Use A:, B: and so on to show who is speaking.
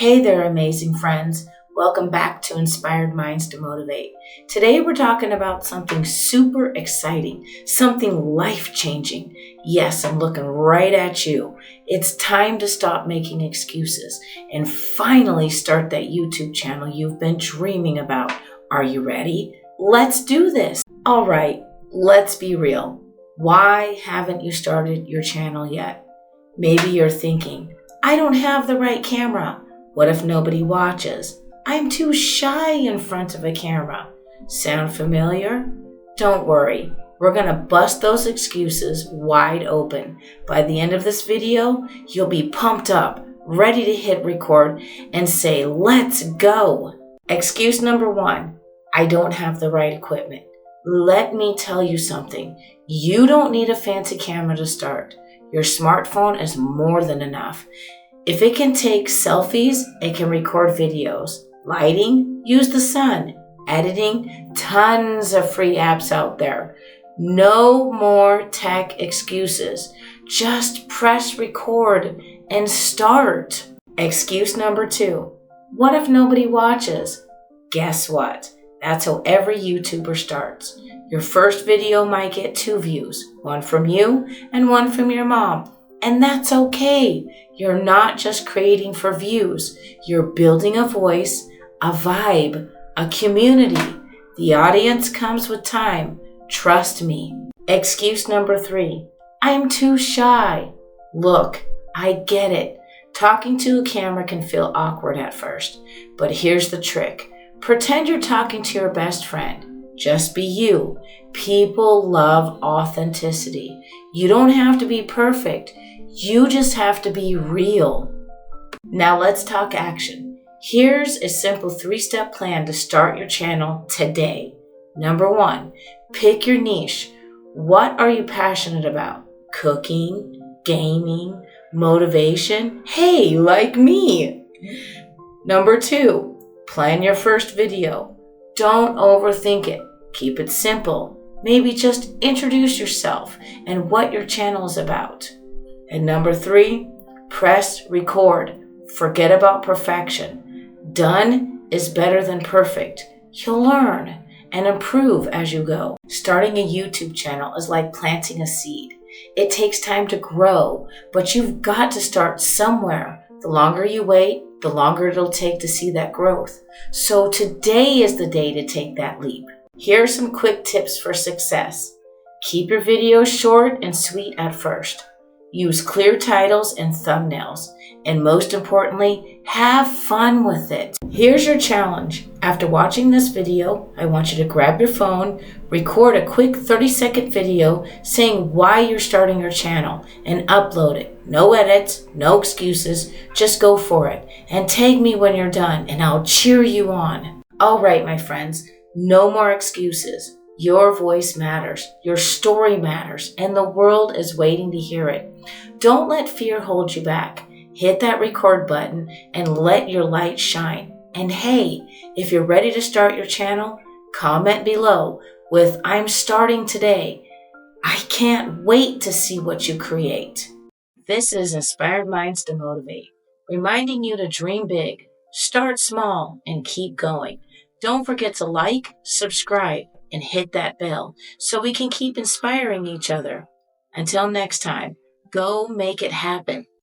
A: Hey there, amazing friends. Welcome back to Inspired Minds to Motivate. Today we're talking about something super exciting, something life-changing. Yes, I'm looking right at you. It's time to stop making excuses and finally start that YouTube channel you've been dreaming about. Are you ready? Let's do this. All right, let's be real. Why haven't you started your channel yet? Maybe you're thinking, I don't have the right camera. What if nobody watches? I'm too shy in front of a camera. Sound familiar? Don't worry. We're going to bust those excuses wide open. By the end of this video, you'll be pumped up, ready to hit record and say, let's go. Excuse number one, I don't have the right equipment. Let me tell you something. You don't need a fancy camera to start. Your smartphone is more than enough. If it can take selfies, it can record videos. Lighting, use the sun. Editing, tons of free apps out there. No more tech excuses. Just press record and start. Excuse number two, what if nobody watches? Guess what? That's how every YouTuber starts. Your first video might get 2 views, one from you and one from your mom. And that's okay. You're not just creating for views. You're building a voice, a vibe, a community. The audience comes with time. Trust me. Excuse number 3, I'm too shy. Look, I get it. Talking to a camera can feel awkward at first. But here's the trick. Pretend you're talking to your best friend. Just be you. People love authenticity. You don't have to be perfect. You just have to be real. Now let's talk action. Here's a simple 3-step plan to start your channel today. Number 1, pick your niche. What are you passionate about? Cooking, gaming, motivation? Hey, like me. Number 2, plan your first video. Don't overthink it. Keep it simple. Maybe just introduce yourself and what your channel is about. And number 3, press record. Forget about perfection. Done is better than perfect. You'll learn and improve as you go. Starting a YouTube channel is like planting a seed. It takes time to grow, but you've got to start somewhere. The longer you wait, the longer it'll take to see that growth. So today is the day to take that leap. Here are some quick tips for success. Keep your videos short and sweet at first. Use clear titles and thumbnails. And most importantly, have fun with it. Here's your challenge. After watching this video, I want you to grab your phone, record a quick 30-second video saying why you're starting your channel, and upload it. No edits, no excuses, just go for it. And tag me when you're done, and I'll cheer you on. All right, my friends, no more excuses. Your voice matters, your story matters, and the world is waiting to hear it. Don't let fear hold you back. Hit that record button and let your light shine. And hey, if you're ready to start your channel, comment below with I'm starting today. I can't wait to see what you create. This is Inspired Minds to Motivate, reminding you to dream big, start small, and keep going. Don't forget to like, subscribe, and hit that bell so we can keep inspiring each other. Until next time, go make it happen.